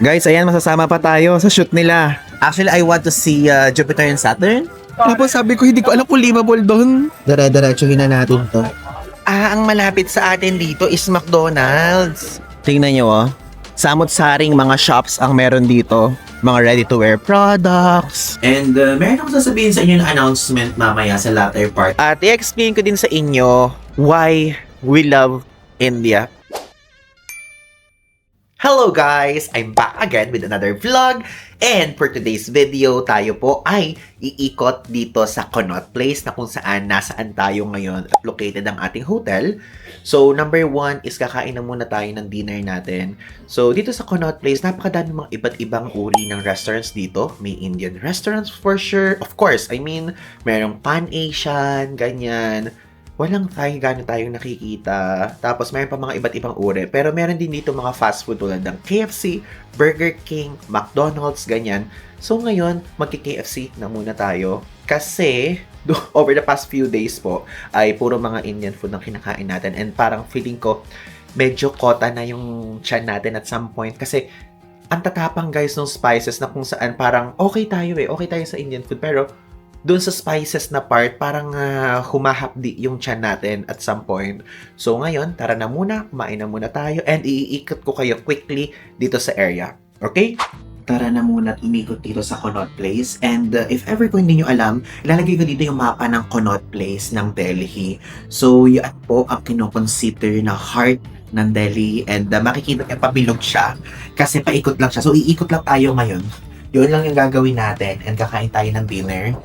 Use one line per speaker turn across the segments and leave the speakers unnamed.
Guys, ayan, masasama pa tayo sa shoot nila. Actually, I want to see Jupiter and Saturn. Tapos sabi ko, hindi ko alam kung livable doon. Dire-diretsuhin na natin to. Ang malapit sa atin dito is McDonald's. Tingnan nyo, oh. Samot-saring mga shops ang meron dito. Mga ready-to-wear products. And meron akong sasabihin sa inyo ng announcement mamaya sa latter part. At i-explain ko din sa inyo why we love India. Hello guys! I'm back again with another vlog. And for today's video, tayo po ay iikot dito sa Connaught Place na kung saan nasaan tayo ngayon at located ang ating hotel. So, number one is kakain na muna tayo ng dinner natin. So, dito sa Connaught Place, napakadami mga iba't ibang uri ng restaurants dito. May Indian restaurants for sure. Of course, I mean, merong Pan-Asian, ganyan. Walang gano'n tayong nakikita. Tapos, mayroon pa mga iba't ibang uri. Pero meron din dito mga fast food tulad ng KFC, Burger King, McDonald's, ganyan. So, ngayon, magki-KFC na muna tayo. Kasi, over the past few days po, ay puro mga Indian food ang kinakain natin. And parang feeling ko, medyo kota na yung tiyan natin at some point. Kasi, ang tatapang guys ng spices na kung saan parang okay tayo sa Indian food. Pero, doon sa spices na part, parang humahapdi yung tiyan natin at some point. So ngayon, tara na muna, kumain na muna tayo, and iikot ko kayo quickly dito sa area. Okay? Tara na muna at umikot dito sa Connaught Place. And if ever kung hindi nyo alam, ilalagay ko dito yung mapa ng Connaught Place ng Delhi. So yan po ang kinoconsider na heart ng Delhi. And makikita nyo, pabilog siya. Kasi paikot lang siya. So iikot lang tayo ngayon. Yun lang yung gagawin natin. And kakain tayo ng dinner.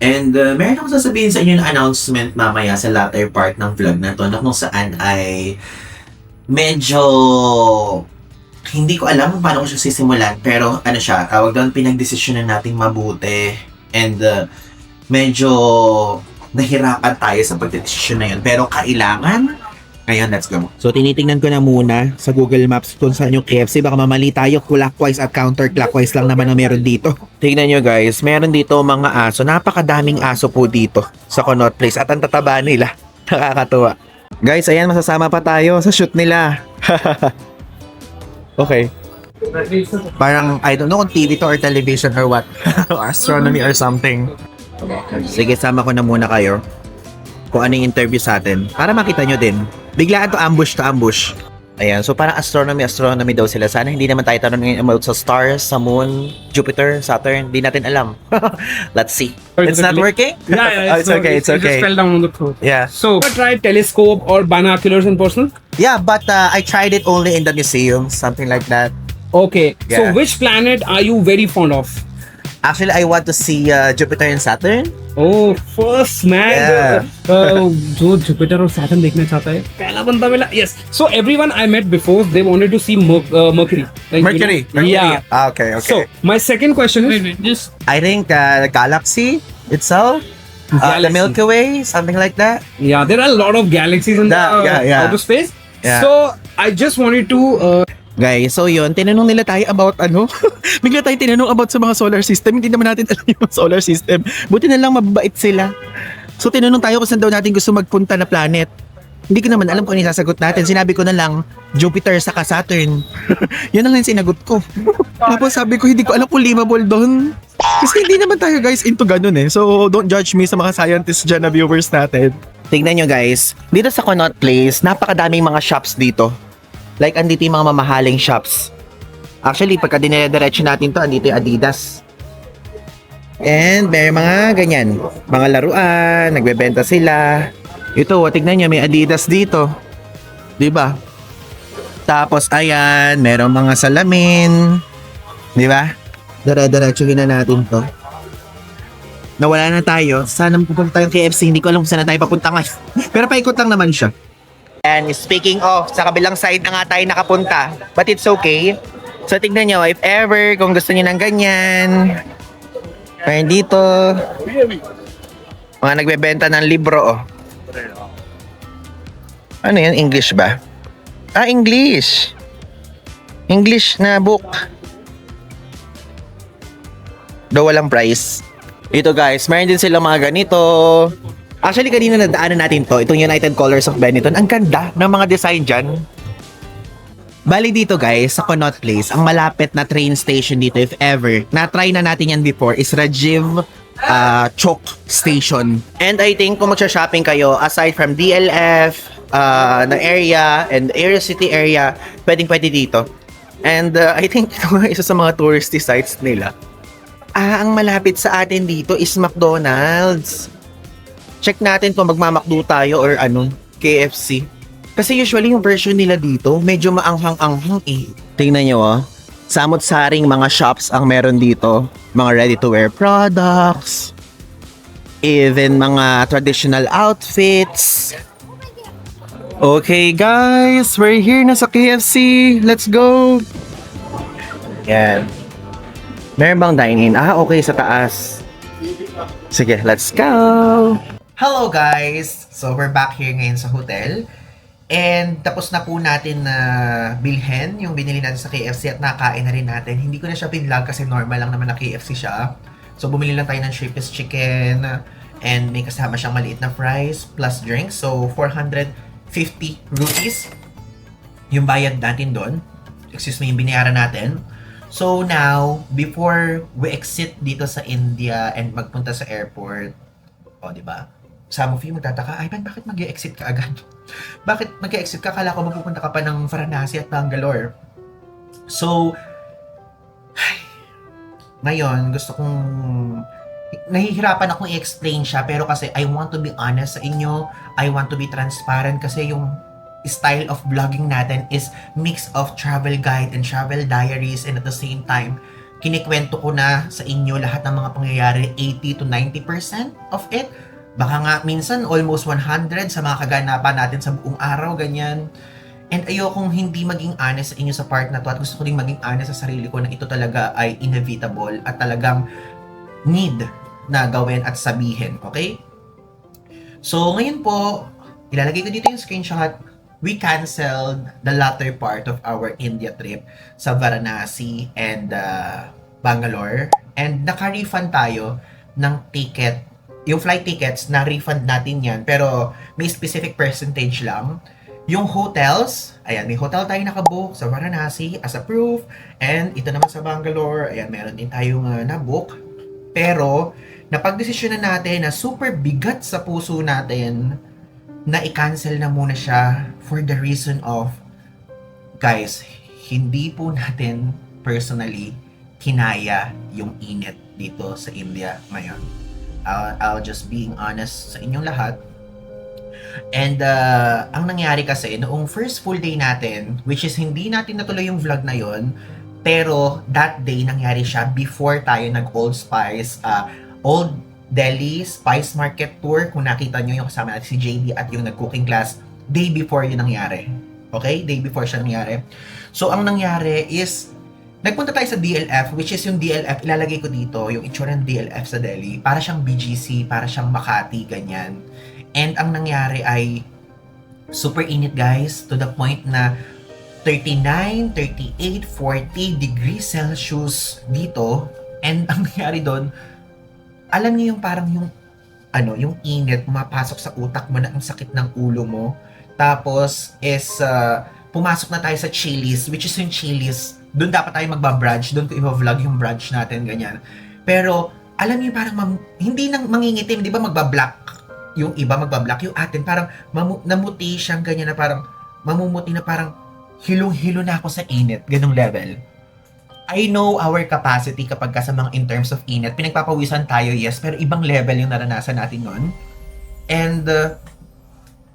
And meron akong sasabihin sa inyo ng announcement mamaya sa latter part ng vlog na to na kung saan ay medyo hindi ko alam kung paano ko siya sisimulan, pero ano siya, tawag doon, pinagdesisyonan nating mabuti. And medyo nahirapan tayo sa pagdesisyon na yun, pero kailangan. Ngayon, let's go. So, tinitingnan ko na muna sa Google Maps kung saan yung KFC. Baka mamali tayo, clockwise at counterclockwise lang naman ang meron dito. Tingnan nyo guys, meron dito mga aso. Napakadaming aso po dito sa Connaught Place. At ang tataba nila. Nakakatuwa. Guys, ayan, masasama pa tayo sa shoot nila. Okay. Parang, I don't know kung TV to or television or what. Astronomy or something. Sige, sama ko na muna kayo kung ano yung interview sa atin. Para makita nyo din. Biglaan to ambush. Ayan, so parang astronomy daw sila. Sana hindi naman tayo tanongin about sa stars, sa moon, Jupiter, Saturn. Hindi natin alam. Let's see. It's not working?
Yeah,
it's okay.
It just fell down on the floor.
Yeah.
So, you tried telescope or binoculars in person?
Yeah, but I tried it only in the museum, something like that.
Okay.
Yeah.
So, which planet are you very fond of?
Actually, I want to see Jupiter and Saturn.
Oh, first man.
Yeah.
जो Jupiter और Saturn देखना चाहता है पहला बंदा मिला. Yes. So everyone I met before, they wanted to see Mercury. Like,
Mercury.
Yeah.
Okay.
So my second question is, just
I think the galaxy itself, the
Galaxy.
Milky Way, something like that.
yeah, there are a lot of galaxies in the
Yeah.
outer space.
Yeah.
So I just wanted to.
Guys, so yun, tinanong nila tayo about ano, bigla tayo tinanong about sa mga solar system, hindi naman natin alam yung solar system. Buti na lang mababait sila. So tinanong tayo kung saan daw natin gusto magpunta na planet. Hindi ko naman alam kung ano yung sasagot natin. Sinabi ko na lang, Jupiter saka Saturn. Yun lang yung sinagot ko. Tapos sabi ko, hindi ko alam kung livable doon. Kasi hindi naman tayo guys into ganun eh. So don't judge me sa mga scientists dyan na viewers natin. Tignan nyo guys, dito sa Connaught Place, napakadaming mga shops dito. Like, andito yung mga mamahaling shops. Actually, pagka dinediretso natin to, andito yung Adidas. And may mga ganyan. Mga laruan, nagbebenta sila. Ito, tignan nyo, may Adidas dito. Diba? Tapos, ayan, merong mga salamin. Diba? Dire-diretsuhin na natin to. Nawala na tayo. Sana pupunta tayong KFC. Hindi ko alam kung saan na tayo papunta ngayon. Pero paikot lang naman siya. And speaking of, sa kabilang side na nga tayo nakapunta. But it's okay. So tignan nyo, if ever, kung gusto nyo ng ganyan. Kaya dito. Mga nagbebenta ng libro, oh. Ano yan? English ba? English. English na book. Daw walang price. Ito guys, meron din sila mga ganito. Actually, kanina nadaanan natin to. Itong United Colors of Benetton. Ang ganda ng mga design dyan. Bali dito guys, sa Connaught Place, ang malapit na train station dito if ever, na-try na natin yan before, is Rajiv Chowk Station. And I think kung magsha-shopping kayo, aside from DLF, na area, and Aerocity area, pwedeng-pwede dito. And I think ito nga isa sa mga touristy sites nila. Ang malapit sa atin dito is McDonald's. Check natin kung magmamakdo tayo or KFC. Kasi usually yung version nila dito, medyo maanghang-anghang eh. Tingnan nyo samot-saring mga shops ang meron dito. Mga ready-to-wear products. Even mga traditional outfits. Okay guys, we're here na sa KFC. Let's go! Yan. Meron bang dine-in? Okay, sa taas. Sige, let's go! Hello guys! So we're back here ngayon sa hotel. And tapos na po natin na bilhin yung binili natin sa KFC at nakain na rin natin. Hindi ko na siya pinlog kasi normal lang naman na KFC siya. So bumili lang tayo ng shapeless chicken and may kasama siyang maliit na fries plus drinks. So 450 rupees yung bayad natin doon. Excuse me, yung binayaran natin. So now, before we exit dito sa India and magpunta sa airport, di ba? Some of you magtataka, ay, bakit mag-exit ka agad? Bakit mag-exit ka? Kala ko mapupunta ka pa ng Varanasi at Bangalore. So, ngayon, gusto kong, nahihirapan akong i-explain siya, pero kasi I want to be honest sa inyo, I want to be transparent, kasi yung style of vlogging natin is mix of travel guide and travel diaries, and at the same time, kinikwento ko na sa inyo lahat ng mga pangyayari, 80 to 90% of it. Baka nga minsan almost 100 sa mga kaganapan natin sa buong araw, ganyan. And ayokong hindi maging honest sa inyo sa part na to, at gusto ko ding maging honest sa sarili ko na ito talaga ay inevitable at talagang need na gawin at sabihin, okay? So ngayon po, ilalagay ko dito yung screenshot. We canceled the latter part of our India trip sa Varanasi and Bangalore, and naka-refund tayo ng ticket. Yung flight tickets, na-refund natin yan, pero may specific percentage lang. Yung hotels, ayan, may hotel tayo nakabook sa Varanasi as a proof, and ito naman sa Bangalore, ayan, meron din tayong nabook. Pero, napagdesisyon na natin na super bigat sa puso natin na i-cancel na muna siya for the reason of, guys, hindi po natin personally kinaya yung init dito sa India ngayon. I'll just being honest sa inyong lahat. And ang nangyari kasi, noong first full day natin, which is hindi natin natuloy yung vlog na yon, pero that day nangyari siya before tayo nag-Old Spice, Old Delhi Spice Market Tour. Kung nakita nyo yung kasama natin si JD at yung nag-cooking class, day before yun nangyari. Okay? Day before siya nangyari. So, ang nangyari is, nagpunta tayo sa DLF, which is yung DLF, ilalagay ko dito, yung itsura ng DLF sa Delhi. Para siyang BGC, para siyang Makati, ganyan. And ang nangyari ay super init guys, to the point na 39, 38, 40 degrees Celsius dito. And ang nangyari doon, alam niyo yung parang yung init, mapasok sa utak mo na ang sakit ng ulo mo. Tapos is, pumasok na tayo sa Chili's, which is yung Chili's. Doon dapat tayo magbabrunch, doon ko i-vlog yung brunch natin, ganyan. Pero, alam niyo parang hindi nang mangingitim, di ba magba-black? Yung iba magba-black, yung atin parang namuti siyang ganyan na parang, mamumuti na parang hilong-hilo na ako sa init, ganong level. I know our capacity kapag sa mga in terms of init, pinagpapawisan tayo, yes, pero ibang level yung naranasan natin nun. And,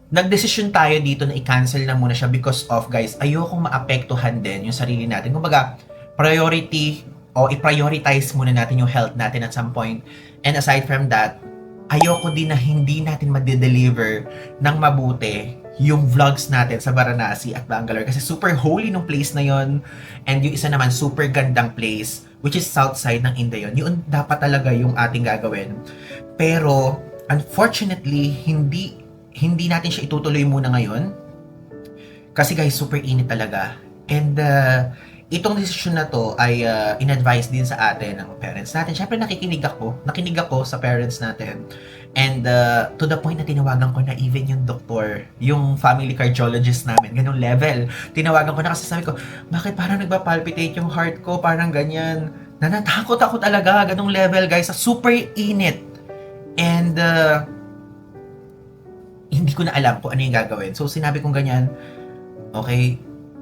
nagdesisyon tayo dito na i-cancel na muna siya because of, guys, ayokong maapektuhan din yung sarili natin. Kumbaga, priority o i-prioritize muna natin yung health natin at some point. And aside from that, ayoko din na hindi natin ma-deliver ng mabuti yung vlogs natin sa Varanasi at Bangalore kasi super holy nung place na yon, and yung isa naman super gandang place which is south side ng India yun dapat talaga yung ating gagawin. Pero, unfortunately, hindi natin siya itutuloy muna ngayon kasi guys, super init talaga. And itong desisyon na to ay in-advise din sa atin ng parents natin. Syempre nakikinig ako sa parents natin. And to the point na tinawagan ko na even yung doktor, yung family cardiologist namin, ganung level. Tinawagan ko na kasi sabi ko, bakit parang nagpa-palpitate yung heart ko, parang ganyan. Nanatakot ako talaga, ganung level guys, sa super init. And hindi ko na alam kung ano yung gagawin. So sinabi kong ganyan, okay,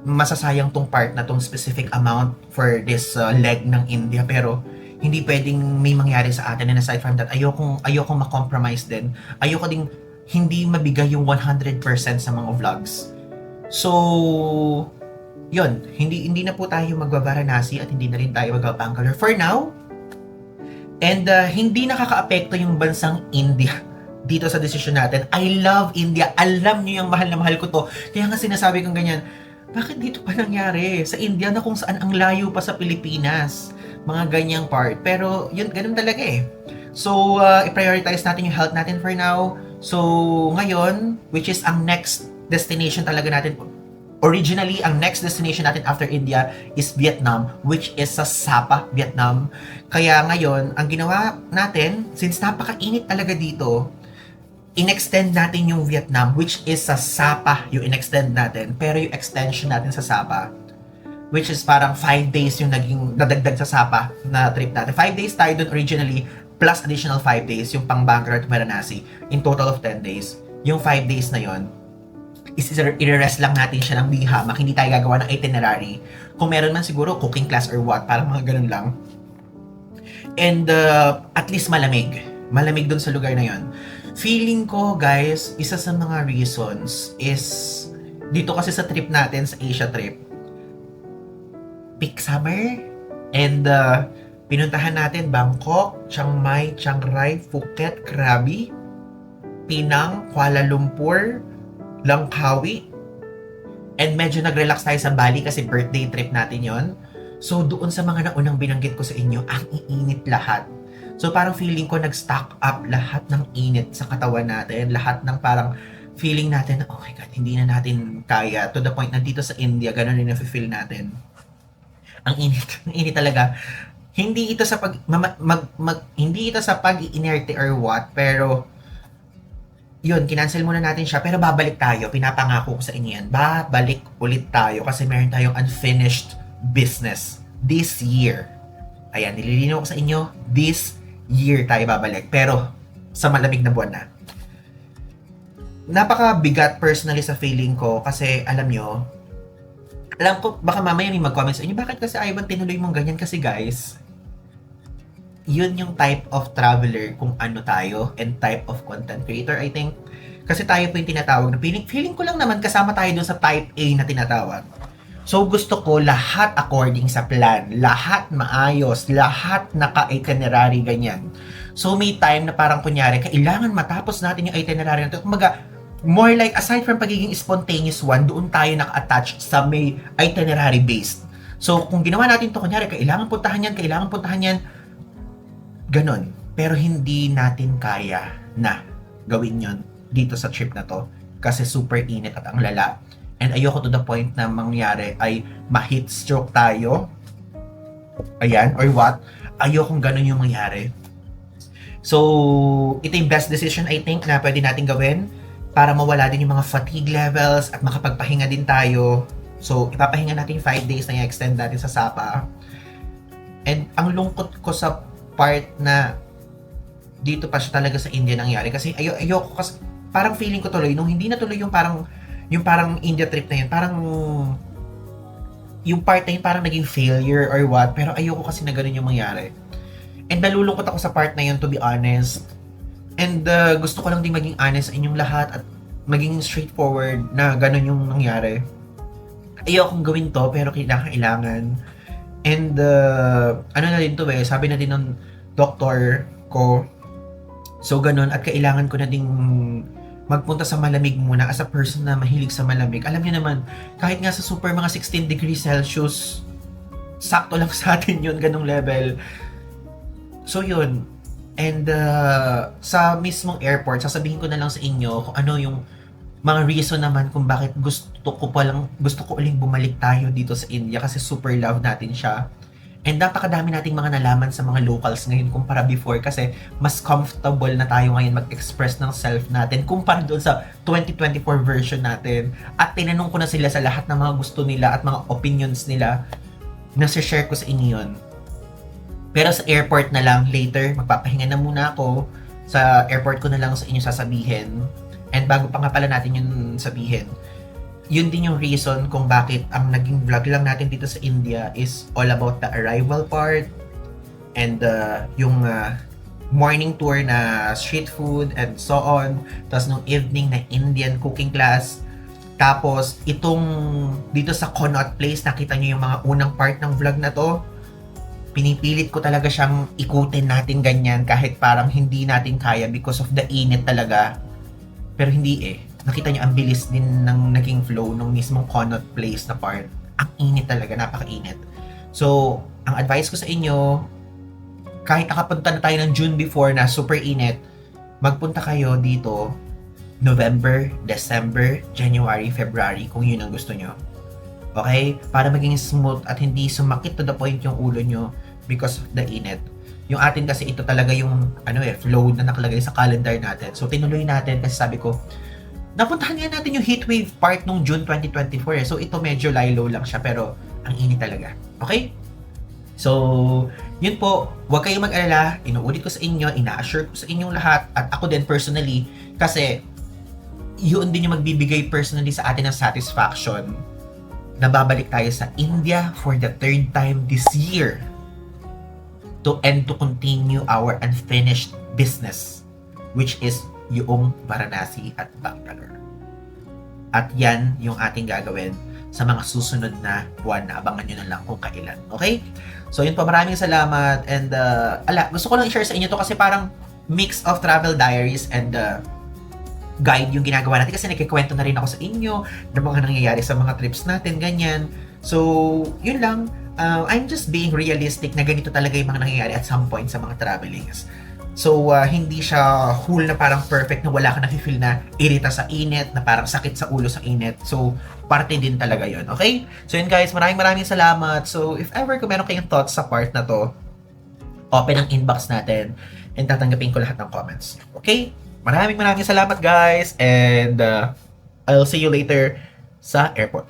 masasayang tong part na tong specific amount for this leg ng India, pero hindi pwedeng may mangyari sa atin. And aside from that, ayokong ma-compromise din. Ayoko ding hindi mabigay yung 100% sa mga vlogs. So, yun, hindi na po tayo magbabaranasi at hindi na rin tayo magbabangalore for now. And hindi nakaka-apekto yung bansang India dito sa desisyon natin. I love India. Alam niyo yung mahal na mahal ko to. Kaya nga sinasabi kong ganyan, bakit dito pa nangyari? Sa India na kung saan ang layo pa sa Pilipinas. Mga ganyang part. Pero yun, ganun talaga eh. So, i-prioritize natin yung health natin for now. So, ngayon, which is ang next destination talaga natin. Originally, ang next destination natin after India is Vietnam, which is sa Sapa, Vietnam. Kaya ngayon, ang ginawa natin, since napakainit talaga dito, in-extend natin yung Vietnam, which is sa Sapa yung in-extend natin. Pero yung extension natin sa Sapa, which is parang 5 days yung naging nadagdag sa Sapa na trip natin. 5 days tayo dun originally, plus additional 5 days yung pang Bangkok at Varanasi. In total of 10 days. Yung 5 days na yon is i-rest lang natin siya ng bihamak. Hindi tayo gagawa ng itinerary. Kung meron man siguro cooking class or what, parang mga ganun lang. And at least malamig. Malamig dun sa lugar na yon. Feeling ko, guys, isa sa mga reasons is dito kasi sa trip natin, sa Asia trip, peak summer, and pinuntahan natin Bangkok, Chiang Mai, Chiang Rai, Phuket, Krabi, Penang, Kuala Lumpur, Langkawi, and medyo nag-relax tayo sa Bali kasi birthday trip natin yon. So doon sa mga naunang binanggit ko sa inyo, ang iinit lahat. So parang feeling ko nag-stack up lahat ng init sa katawan natin, lahat ng parang feeling natin, oh my God, hindi na natin kaya, to the point na dito sa India, ganun rin na-feel natin. Ang init talaga. Hindi ito sa hindi ito sa pag-iinerte or what, pero yun, kinancel muna natin siya, pero babalik tayo, pinapangako ko sa inyo yan, babalik ulit tayo kasi meron tayong unfinished business this year. Ayan, nililinaw ko sa inyo, this year tayo babalik, pero sa malamig na buwan na. Napakabigat personally sa feeling ko kasi alam ko baka mamaya may mag-comment sa inyo, bakit kasi Ivan tinuloy mong ganyan? Kasi guys, yun yung type of traveler kung ano tayo and type of content creator, I think. Kasi tayo po yung tinatawag na feeling ko lang naman kasama tayo dun sa type A na tinatawag. So gusto ko lahat according sa plan, lahat maayos, lahat naka-itinerary ganyan. So may time na parang kunyari, kailangan matapos natin yung itinerary na ito. Kumaga, more like aside from pagiging spontaneous one, doon tayo naka-attach sa may itinerary based. So kung ginawa natin ito, kunyari, kailangan puntahan yan, ganon. Pero hindi natin kaya na gawin yon dito sa trip na to kasi super init at ang lala. And ayoko to the point na mangyari ay ma-heat stroke tayo. Ayan, or what. Ayokong ganun yung mangyari. So, ito yung best decision I think na pwede natin gawin para mawala din yung mga fatigue levels at makapagpahinga din tayo. So, ipapahinga natin 5 days na i-extend natin sa Sapa. And ang lungkot ko sa part na dito pa siya talaga sa India nangyari kasi ayoko kasi parang feeling ko tuloy nung hindi na tuloy yung parang India trip na yun, parang yung part na yun parang naging failure or what, pero ayoko kasi na ganun yung mangyari. And nalulungkot ako sa part na yun, to be honest. And gusto ko lang din maging honest sa inyong lahat at maging straightforward na ganun yung nangyari. Ayokong gawin to, pero kailangan. And ano na din to sabi na din ng doktor ko, so ganun, at kailangan ko na ding magpunta sa malamig muna as a person na mahilig sa malamig. Alam niyo naman, kahit nga sa super mga 16 degrees Celsius, sakto lang sa atin yun, ganung level. So yun. And sa mismong airport, sasabihin ko na lang sa inyo kung ano yung mga reason naman kung bakit gusto ko uling bumalik tayo dito sa India kasi super love natin siya. And napakadami nating mga nalaman sa mga locals ngayon kumpara before kasi mas comfortable na tayo ngayon mag-express ng self natin kumpara doon sa 2024 version natin. At tinanong ko na sila sa lahat ng mga gusto nila at mga opinions nila na share ko sa inyo yun. Pero sa airport na lang later, magpapahinga na muna ako. Sa airport ko na lang sa inyo sasabihin. And bago pa nga pala natin yun sabihin, yun din yung reason kung bakit ang naging vlog lang natin dito sa India is all about the arrival part and yung morning tour na street food and so on. Tapos nung evening na Indian cooking class. Tapos itong dito sa Connaught Place, nakita nyo yung mga unang part ng vlog na to. Pinipilit ko talaga siyang ikutin natin ganyan kahit parang hindi natin kaya because of the init talaga. Pero hindi eh. Nakita nyo, ang bilis din ng naging flow nung mismong Connaught Place na part. Ang init talaga, napakainit. So, ang advice ko sa inyo, kahit nakapunta na tayo ng June before na super init, magpunta kayo dito November, December, January, February, kung yun ang gusto nyo. Okay? Para maging smooth at hindi sumakit to the point yung ulo nyo because of the init. Yung atin kasi ito talaga yung flow na nakalagay sa calendar natin. So, tinuloy natin kasi sabi ko, napuntahan nga natin yung heatwave part nung June 2024 eh. So, ito medyo lie-low lang siya pero ang init talaga. Okay? So, yun po. Huwag kayong mag-alala. Inuulit ko sa inyo, ina-assure ko sa inyong lahat at ako din personally kasi yun din yung magbibigay personally sa atin ng satisfaction na babalik tayo sa India for the third time this year to continue our unfinished business which is yung Varanasi at Bangalore. At yan yung ating gagawin sa mga susunod na buwan na abangan nyo na lang kung kailan. Okay? So yun po, maraming salamat and gusto ko lang i-share sa inyo to kasi parang mix of travel diaries and guide yung ginagawa natin kasi nagkikwento na rin ako sa inyo ng mga nangyayari sa mga trips natin, ganyan. So, yun lang. I'm just being realistic na ganito talaga yung mga nangyayari at some point sa mga travelings. So, hindi siya whole na parang perfect na wala ka nafe-feel na irita sa init, na parang sakit sa ulo sa init. So, parte din talaga yon. Okay? So, yun guys, maraming salamat. So, if ever kung meron kayong thoughts sa part na to, open ang inbox natin and tatanggapin ko lahat ng comments. Okay? Maraming salamat guys and I'll see you later sa airport.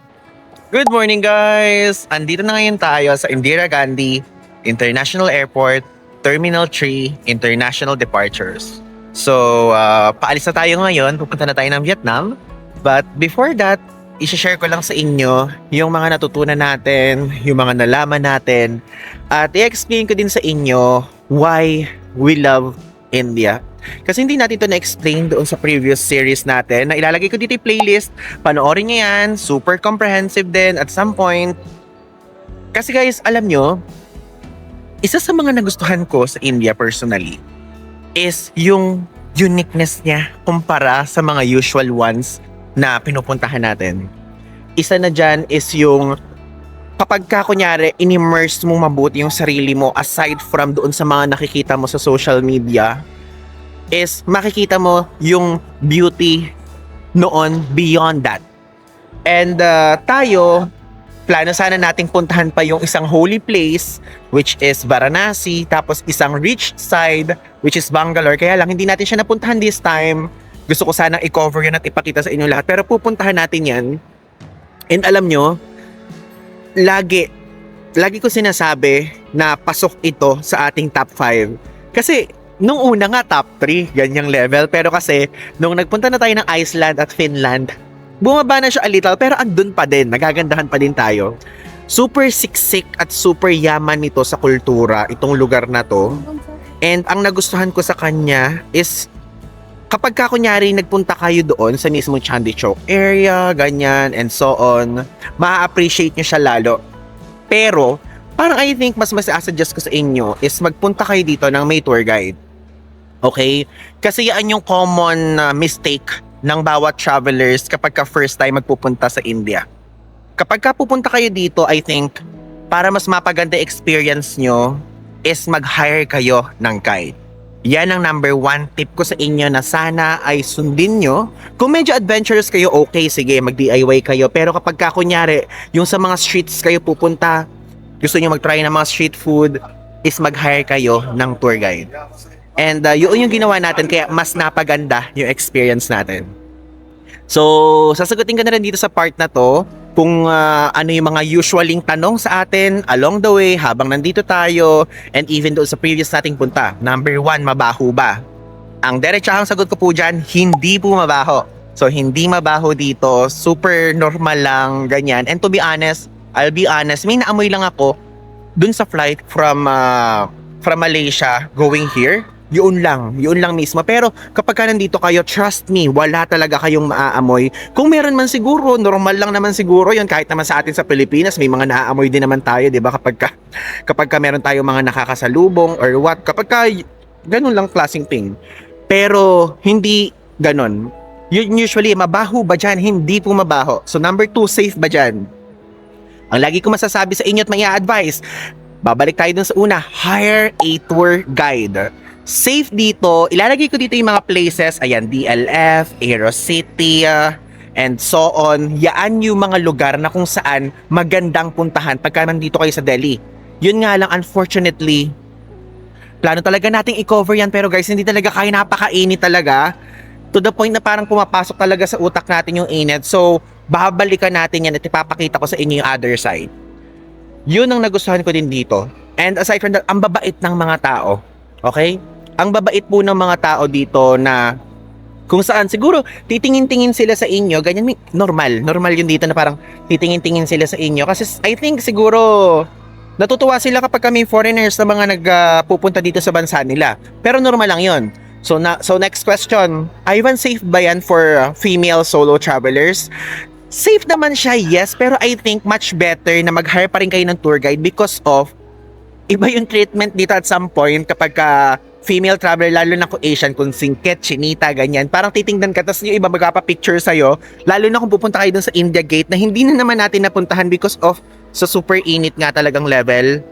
Good morning guys! Andito na ngayon tayo sa Indira Gandhi International Airport, Terminal 3, International Departures. So, paalis na tayo ngayon, pupunta na tayo ng Vietnam. But before that, i-share ko lang sa inyo yung mga natutunan natin, yung mga nalaman natin, at i-explain ko din sa inyo why we love India. Kasi hindi natin ito na-explain doon sa previous series natin na ilalagay ko dito yung playlist. Panoorin nyo yan. Super comprehensive din at some point. Kasi guys, alam nyo, isa sa mga nagustuhan ko sa India personally is yung uniqueness niya kumpara sa mga usual ones na pinupuntahan natin. Isa na dyan is yung kapag ka kunyari in-immerse mo mabuti yung sarili mo aside from doon sa mga nakikita mo sa social media, is makikita mo yung beauty noon beyond that. And tayo, plano sana nating puntahan pa yung isang holy place which is Varanasi, tapos isang rich side which is Bangalore. Kaya lang hindi natin siya napuntahan this time. Gusto ko sanang i-cover yun at ipakita sa inyo lahat. Pero pupuntahan natin yan. And alam nyo, lagi ko sinasabi na pasok ito sa ating top 5. Kasi nung una nga top 3, ganyang level. Pero kasi, nung nagpunta na tayo ng Iceland at Finland, bumaba na siya a little, pero andun pa din. Nagagandahan pa din tayo. Super siksik at super yaman nito sa kultura, itong lugar na to. And ang nagustuhan ko sa kanya is, kapag ka kunyari nagpunta kayo doon sa mismo Chandni Chowk area, ganyan, and so on, ma-appreciate nyo siya lalo. Pero, parang I think mas suggest ko sa inyo is magpunta kayo dito ng may tour guide. Okay? Kasi yan yung common mistake ng bawat travelers kapag ka first time magpupunta sa India. Kapag ka pupunta kayo dito, I think, para mas mapaganda experience nyo, is mag-hire kayo ng guide. Yan ang number 1 tip ko sa inyo na sana ay sundin nyo. Kung medyo adventurous kayo, okay, sige, mag-DIY kayo. Pero kapag kunyari, yung sa mga streets kayo pupunta, gusto nyo mag-try ng mga street food, is mag-hire kayo ng tour guide. And yun yung ginawa natin, kaya mas napaganda yung experience natin. So, sasagutin ko na rin dito sa part na to kung ano yung mga usualing tanong sa atin along the way habang nandito tayo and even doon sa previous nating punta. Number 1, mabaho ba? Ang diretsahang sagot ko po dyan, hindi po mabaho. So, hindi mabaho dito. Super normal lang, ganyan. And to be honest, I'll be honest, may naamoy lang ako dun sa flight from Malaysia going here. Yun lang mismo. Pero kapag ka nandito kayo, trust me, wala talaga kayong maaamoy. Kung meron man siguro, normal lang naman siguro yun. Kahit naman sa atin sa Pilipinas, may mga naaamoy din naman tayo, di ba? Kapag ka meron tayo mga nakakasalubong or what. Kapag ka, ganun lang klaseng thing. Pero, hindi ganun. Usually, mabaho ba dyan? Hindi po mabaho. So, number 2, safe ba dyan? Ang lagi ko masasabi sa inyo at may advice, babalik tayo dun sa una, hire a tour guide. Safe dito, ilalagay ko dito yung mga places, ayan, DLF, AeroCity, and so on. Yaan yung mga lugar na kung saan magandang puntahan pagka nandito kayo sa Delhi. Yun nga lang, unfortunately, plano talaga nating i-cover yan, pero guys, hindi talaga kaya, napakainit talaga. To the point na parang pumapasok talaga sa utak natin yung init. So, babalikan natin yan at ipapakita ko sa inyo yung other side. Yun ang nagustuhan ko din dito. And aside from that, ang babait ng mga tao. Okay? Ang babait po ng mga tao dito na kung saan siguro titingin-tingin sila sa inyo, ganyan, normal yun dito na parang titingin-tingin sila sa inyo. Kasi I think siguro natutuwa sila kapag kami foreigners na mga nagpupunta dito sa bansa nila. Pero normal lang yun. So next question, Ivan, safe ba yan for female solo travelers? Safe naman siya, yes, pero I think much better na mag-hire pa rin kayo ng tour guide because of iba yung treatment dito at some point kapag female traveler, lalo na kung Asian, kung singket, chinita, ganyan. Parang titingnan ka, tapos yung iba magpapicture sa'yo, lalo na kung pupunta kayo dun sa India Gate na hindi na naman natin napuntahan because of sa super init nga talagang level.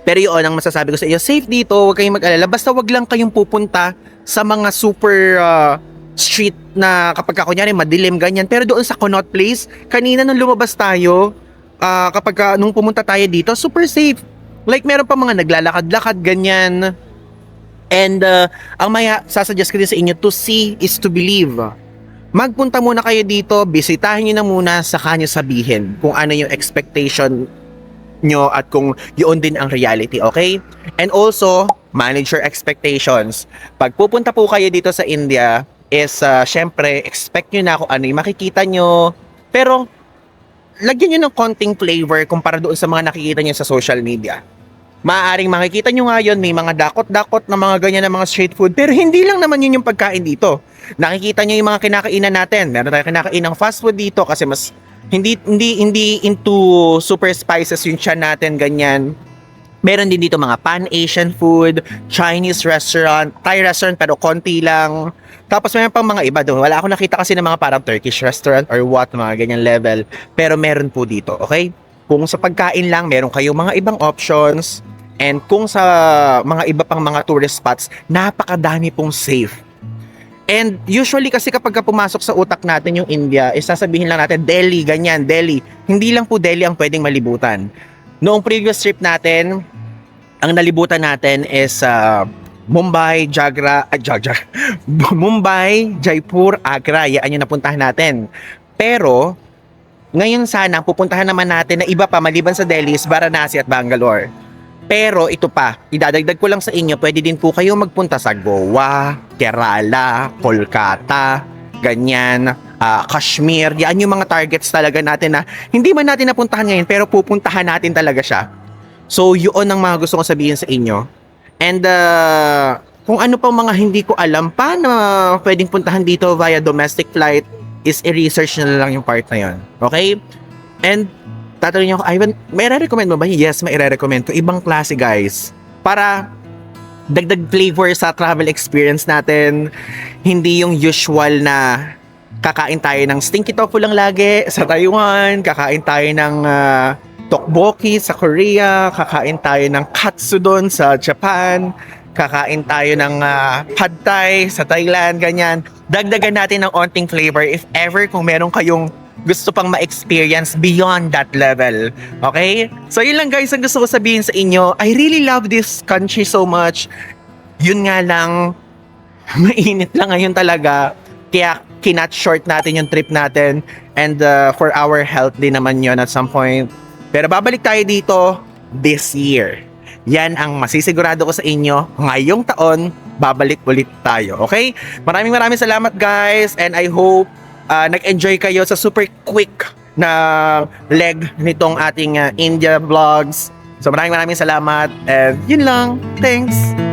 Pero yun ang masasabi ko sa iyo, safe dito, huwag kayong mag-alala. Basta wag lang kayong pupunta sa mga super street na kapag kunyari madilim, ganyan. Pero doon sa Connaught Place, kanina nung lumabas tayo, nung pumunta tayo dito, super safe. Like meron pa mga naglalakad-lakad, ganyan. And ang sasuggest ko din sa inyo, to see is to believe. Magpunta muna kayo dito, bisitahin nyo na muna, saka nyo sabihin kung ano yung expectation nyo at kung yun din ang reality, okay? And also, manage your expectations. Pag pupunta po kayo dito sa India, is syempre, expect nyo na kung ano yung makikita nyo. Pero, lagyan nyo ng konting flavor kumpara doon sa mga nakikita nyo sa social media. Maaaring makikita nyo ngayon, may mga dakot-dakot na mga ganyan na mga street food, pero hindi lang naman yun yung pagkain dito. Nakikita nyo yung mga kinakainan natin. Meron tayong kinakain ng fast food dito kasi mas hindi into super spices yung tiyan natin, ganyan. Meron din dito mga pan-Asian food, Chinese restaurant, Thai restaurant pero konti lang. Tapos meron pang mga iba doon. Wala akong nakita kasi ng mga parang Turkish restaurant or what, mga ganyan level. Pero meron po dito, okay? Kung sa pagkain lang, meron kayong mga ibang options. And kung sa mga iba pang mga tourist spots, napakadami pong safe. And usually kasi kapag pumasok sa utak natin yung India, sasabihin lang natin, Delhi, ganyan, Delhi. Hindi lang po Delhi ang pwedeng malibutan. Noong previous trip natin, ang nalibutan natin is Mumbai, Mumbai, Jaipur, Agra. Yan yung napuntahan natin. Pero, ngayon sana, pupuntahan naman natin na iba pa maliban sa Delhi, is Varanasi at Bangalore. Pero ito pa, idadagdag ko lang sa inyo, pwede din po kayo magpunta sa Goa, Kerala, Kolkata, ganyan, Kashmir. Yan yung mga targets talaga natin na hindi man natin napuntahan ngayon pero pupuntahan natin talaga siya. So yun ang mga gusto ko sabihin sa inyo. And kung ano pang mga hindi ko alam pa na pwedeng puntahan dito via domestic flight is i-research na lang yung part na yun. Okay? And tatanungin niyo ako, Ivan, may i-recommend mo ba? Yes, may i-recommend ko. Ibang klase, guys. Para dagdag flavor sa travel experience natin. Hindi yung usual na kakain tayo ng stinky tofu lang lagi sa Taiwan, kakain tayo ng tteokbokki sa Korea, kakain tayo ng katsudon sa Japan.
kakain tayo ng pad thai sa Thailand, ganyan. Dagdagan natin ng onting flavor if ever kung meron kayong gusto pang ma-experience beyond that level. Okay? So yun lang guys ang gusto ko sabihin sa inyo. I really love this country so much. Yun nga lang, mainit lang ngayon talaga. Kaya kinat short natin yung trip natin. And for our health din naman yun at some point. Pero babalik tayo dito this year. Yan ang masisigurado ko sa inyo. Ngayong taon, babalik ulit tayo. Okay? Maraming salamat guys. And I hope nag-enjoy kayo sa super quick na leg nitong ating India vlogs. So maraming salamat. And yun lang. Thanks!